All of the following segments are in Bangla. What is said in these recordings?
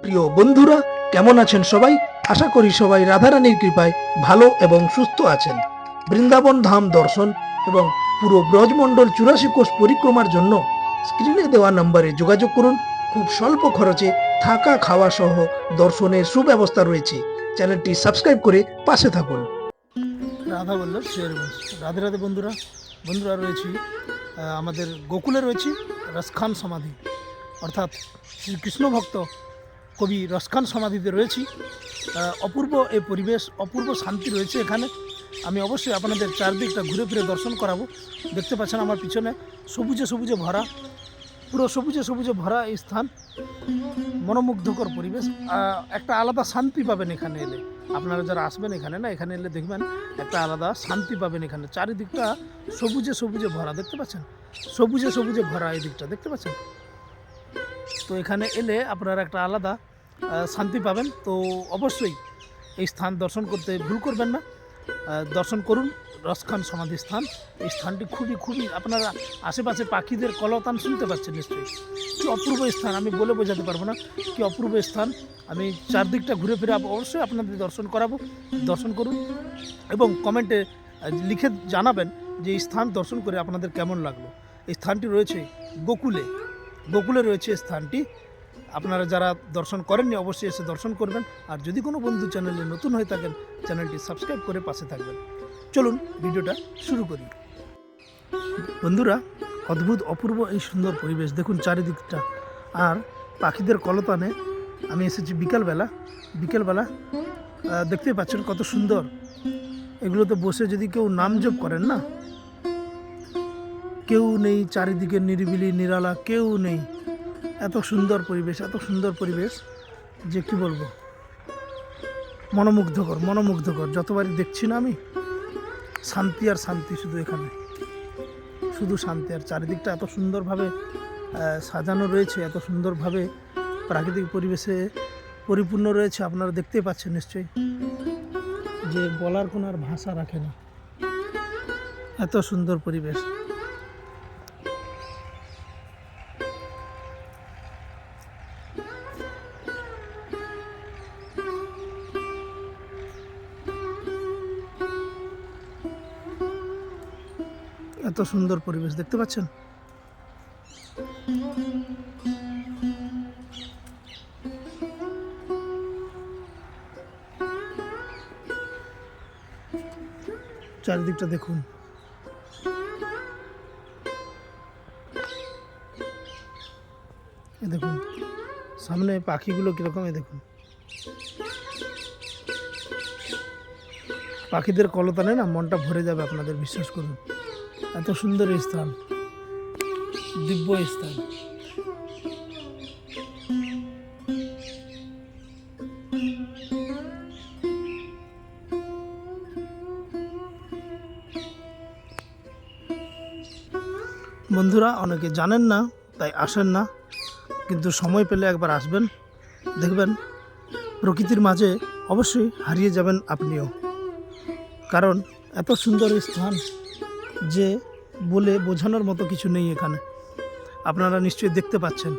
প্রিয় বন্ধুরা, কেমন আছেন সবাই? আশা করি সবাই রাধারানীর কৃপায় ভালো এবং সুস্থ আছেন। বৃন্দাবন ধাম দর্শন এবং পুরো ব্রজমণ্ডল 84 কোষ পরিক্রমার জন্য স্ক্রিনে দেওয়া নম্বরে যোগাযোগ করুন। খুব স্বল্প খরচে থাকা খাওয়া সহ দর্শনের সুব্যবস্থা রয়েছে। চ্যানেলটি সাবস্ক্রাইব করে পাশে থাকুন। রাধা বল্লভ শেরগঞ্জ। রাধে রাধে বন্ধুরা রয়েছি আমাদের গোকুলে রয়েছি রসখান সমাধি, অর্থাৎ শ্রীকৃষ্ণ ভক্ত কবি রসখান সমাধিতে রয়েছি। অপূর্ব এই পরিবেশ, অপূর্ব শান্তি রয়েছে এখানে। আমি অবশ্যই আপনাদের চারদিকটা ঘুরে ফিরে দর্শন করাবো। দেখতে পাচ্ছেন আমার পিছনে সবুজে সবুজে ভরা, পুরো সবুজে সবুজে ভরা এই স্থান। মনোমুগ্ধকর পরিবেশ, একটা আলাদা শান্তি পাবেন এখানে এলে। আপনারা যারা আসবেন এখানে এলে দেখবেন একটা আলাদা শান্তি পাবেন। এখানে চারিদিকটা সবুজে সবুজে ভরা, দেখতে পাচ্ছেন সবুজে সবুজে ভরা এই দিকটা দেখতে পাচ্ছেন। তো এখানে এলে আপনারা একটা আলাদা শান্তি পাবেন। তো অবশ্যই এই স্থান দর্শন করতে ভুল করবেন না। দর্শন করুন রসখান সমাধি স্থান। এই স্থানটি খুবই আপনারা আশেপাশে পাখিদের কলতান শুনতে পাচ্ছেন নিশ্চয়ই। কি অপূর্ব স্থান, আমি বলে বোঝাতে পারবো না কি অপূর্ব স্থান। আমি চারদিকটা ঘুরে ফিরে অবশ্যই আপনাদের দর্শন করাবো। দর্শন করুন এবং কমেন্টে লিখে জানাবেন যে এই স্থান দর্শন করে আপনাদের কেমন লাগলো। এই স্থানটি রয়েছে গোকুলে রয়েছে স্থানটি। আপনারা যারা দর্শন করেননি অবশ্যই এসে দর্শন করবেন। আর যদি কোনো বন্ধু চ্যানেলে নতুন হয়ে থাকেন চ্যানেলটি সাবস্ক্রাইব করে পাশে থাকবেন। চলুন ভিডিওটা শুরু করি। বন্ধুরা, অদ্ভুত অপূর্ব এই সুন্দর পরিবেশ দেখুন চারিদিকটা। আর পাখিদের কলতানে আমি এসেছি বিকেলবেলা। দেখতে পাচ্ছেন কত সুন্দর। এগুলোতে বসে যদি কেউ নাম জপ করেন না, কেউ নেই চারিদিকে, নিরিবিলি নিরালা, কেউ নেই। এত সুন্দর পরিবেশ যে কি বলবো, মনোমুগ্ধকর। যতবারই দেখছি না আমি, শান্তি আর শান্তি শুধু এখানে, শুধু শান্তি। আর চারিদিকটা এত সুন্দরভাবে সাজানো রয়েছে, এত সুন্দরভাবে প্রাকৃতিক পরিবেশে পরিপূর্ণ রয়েছে। আপনারা দেখতেই পাচ্ছেন নিশ্চয়ই, যে বলার কোনো আর ভাষা রাখে না, এত সুন্দর পরিবেশ। এত সুন্দর পরিবেশ দেখতে পাচ্ছেন। চারিদিকটা দেখুন। এ দেখুন সামনে পাখিগুলো কিরকম, দেখুন পাখিদের কলতানে না মনটা ভরে যাবে আপনাদের, বিশ্বাস করুন। এত সুন্দর এই স্থান, দিব্য স্থান। বন্ধুরা, অনেকে জানেন না তাই আসেন না, কিন্তু সময় পেলে একবার আসবেন, দেখবেন প্রকৃতির মাঝে অবশ্যই হারিয়ে যাবেন আপনিও। কারণ এত সুন্দর স্থান যে বলে বোঝানোর মতো কিছু নেই এখানে। আপনারা নিশ্চয়ই দেখতে পাচ্ছেন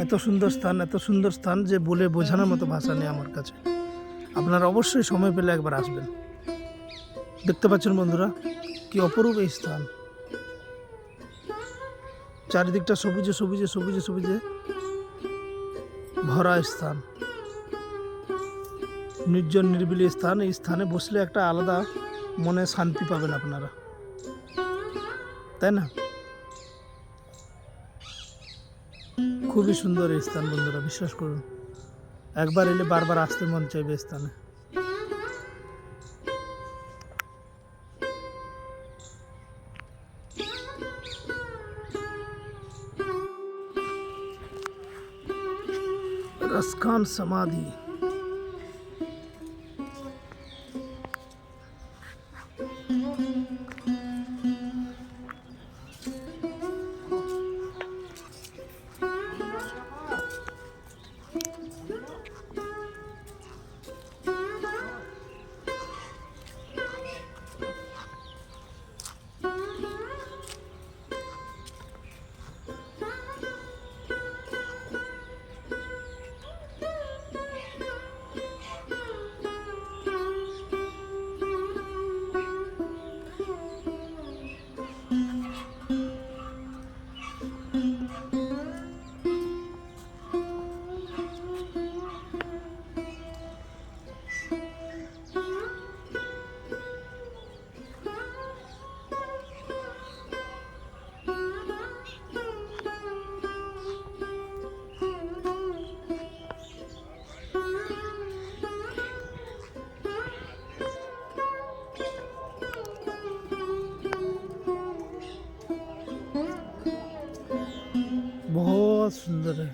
এত সুন্দর স্থান যে বলে বোঝানোর মতো ভাষা নেই আমার কাছে। আপনারা অবশ্যই সময় পেলে একবার আসবেন। দেখতে পাচ্ছেন বন্ধুরা, কি অপরূপ এই স্থান। চারিদিকটা সবুজে ভরা স্থান, নির্জন নিরিবিলি স্থান। এই স্থানে বসলে একটা আলাদা মনে শান্তি পাবেন আপনারা, তাই না? খুবই সুন্দর এই স্থান বন্ধুরা, বিশ্বাস করুন। একবার এলে বারবার আসতে মন চাইবে স্থানে। रसखान समाधि। बहुत सुंदर है।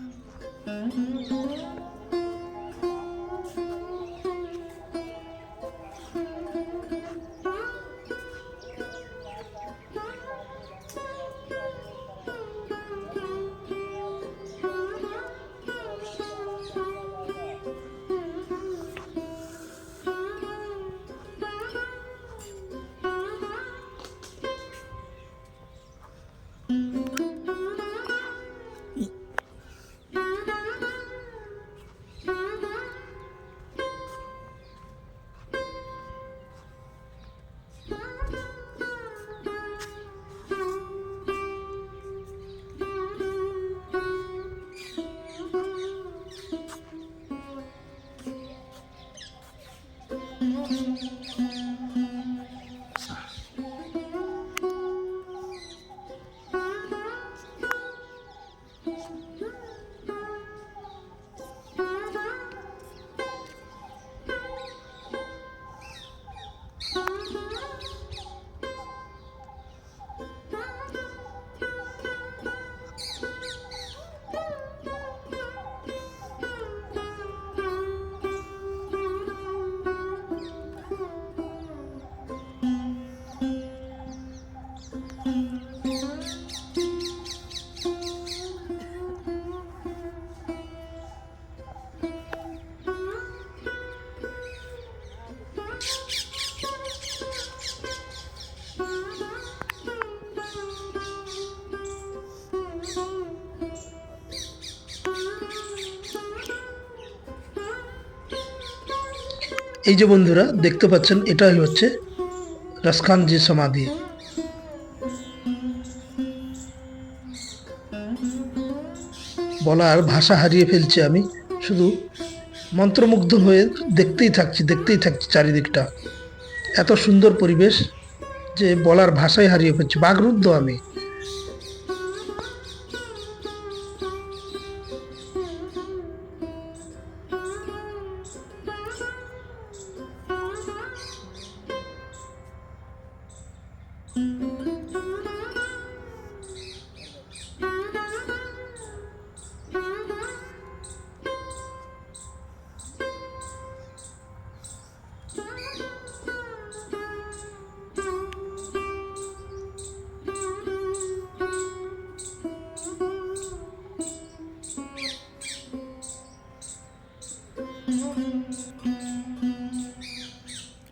এই যে বন্ধুরা দেখতে পাচ্ছেন, এটাই হচ্ছে রাসখানজি সমাধি। বলার ভাষা হারিয়ে ফেলছি আমি, শুধু মন্ত্রমুগ্ধ হয়ে দেখতেই থাকছি চারিদিকটা। এত সুন্দর পরিবেশ যে বলার ভাষাই হারিয়ে ফেলছি, বাকরুদ্ধ আমি।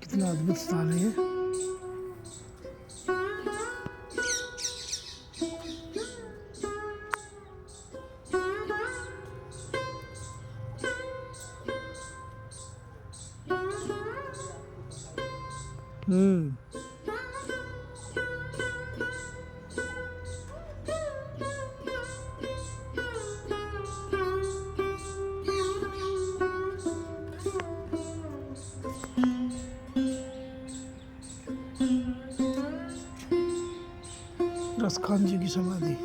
कितना अद्भुत स्थान है। रसखान जी की समाधि।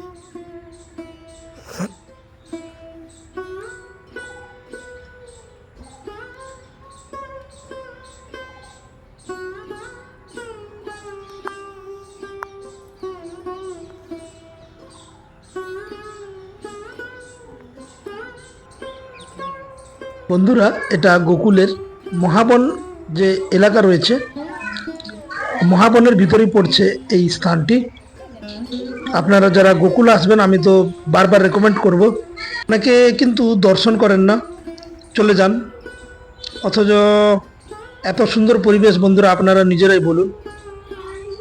বন্ধুরা, এটা গোকুলের মহাবন যে এলাকা রয়েছে, মহাবনের ভিতরেই পড়ছে এই স্থানটি। আপনারা যারা গোকুল আসবেন, আমি তো বারবার রেকমেন্ড করব। অনেকে কিন্তু দর্শন করেন না, চলে যান, অথচ এত সুন্দর পরিবেশ বন্ধুরা, আপনারা নিজেরাই বলুন,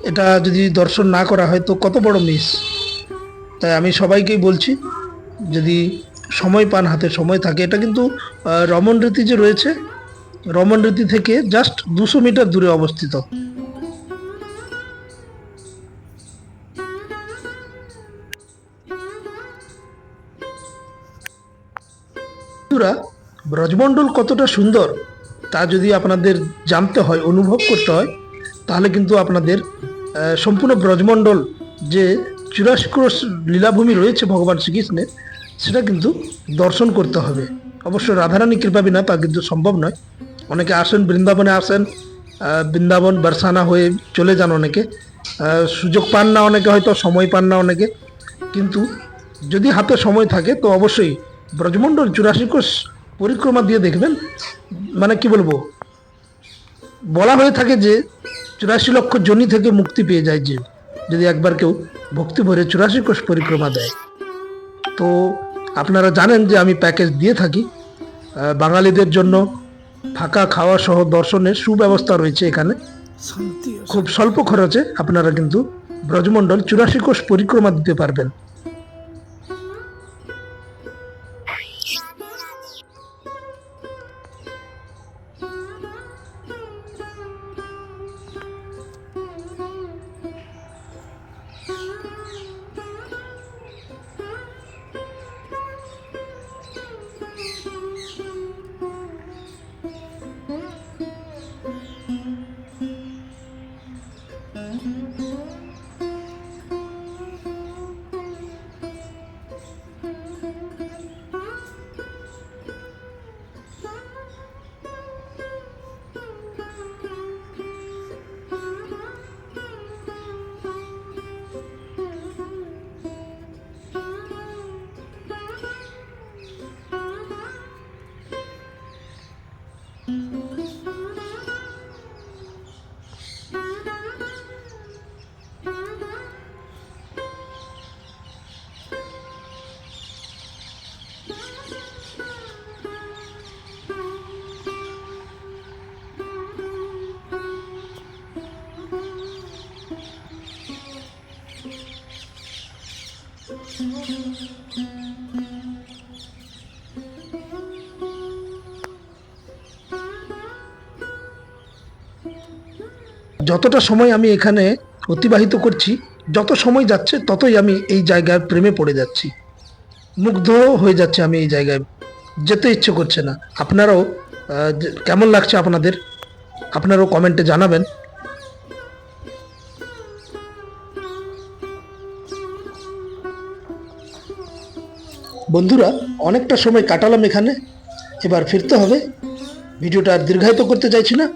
এটা যদি দর্শন না করা হয় তো কত বড় মিস। তাই আমি সবাইকেই বলছি, যদি সময় পান, হাতে সময় থাকে, এটা কিন্তু রমণরীতি যে রয়েছে, রমণরীতি থেকে জাস্ট 200 মিটার দূরে অবস্থিত। বন্ধুরা, ব্রজমণ্ডল কতটা সুন্দর তা যদি আপনাদের জানতে হয়, অনুভব করতে হয়, তাহলে কিন্তু আপনাদের সম্পূর্ণ ব্রজমণ্ডল যে 84 ক্রোশ লীলাভূমি রয়েছে ভগবান শ্রীকৃষ্ণের, সেটা কিন্তু দর্শন করতে হবে। অবশ্য রাধারানী কৃপা বিনা তা কিন্তু সম্ভব নয়। অনেকে আসেন, বৃন্দাবনে আসেন, বৃন্দাবন বরসানা হয়ে চলে যান অনেকে, সুযোগ পান না অনেকে, হয়তো সময় পান না অনেকে। কিন্তু যদি হাতে সময় থাকে তো অবশ্যই ব্রজমণ্ডল 84 কোষ পরিক্রমা দিয়ে দেখবেন। মানে কি বলবো, বলা হয়ে থাকে যে 84 লক্ষ যোনি থেকে মুক্তি পেয়ে যায় যে, যদি একবার কেউ ভক্তি ভরে 84 কোষ পরিক্রমা দেয়। তো আপনারা জানেন যে আমি প্যাকেজ দিয়ে থাকি বাঙালিদের জন্য। থাকা খাওয়া সহ দর্শনের সুব্যবস্থা রয়েছে এখানে। খুব স্বল্প খরচে আপনারা কিন্তু ব্রজমণ্ডল 84 কোষ পরিক্রমা দিতে পারবেন। যতটা সময় আমি এখানে অতিবাহিত করছি, যত সময় যাচ্ছে ততই আমি এই জায়গার প্রেমে পড়ে যাচ্ছি, মুগ্ধ হয়ে যাচ্ছে। আমি এই জায়গায় যেতে ইচ্ছে করছে না। আপনারাও কেমন লাগছে আপনারাও কমেন্টে জানাবেন। বন্ধুরা, অনেকটা সময় কাটালাম এখানে, এবার ফিরতে হবে। ভিডিওটা আর দীর্ঘায়িত করতে চাইছি না।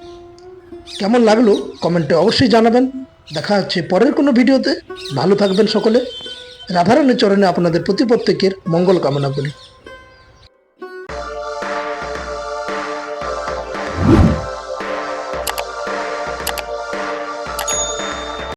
কেমন লাগলো কমেন্টে অবশ্যই জানাবেন। দেখা হচ্ছে পরের কোনো ভিডিওতে। ভালো থাকবেন সকলে। রাধারানীর চরণে আপনাদের প্রত্যেকের মঙ্গল কামনা করি।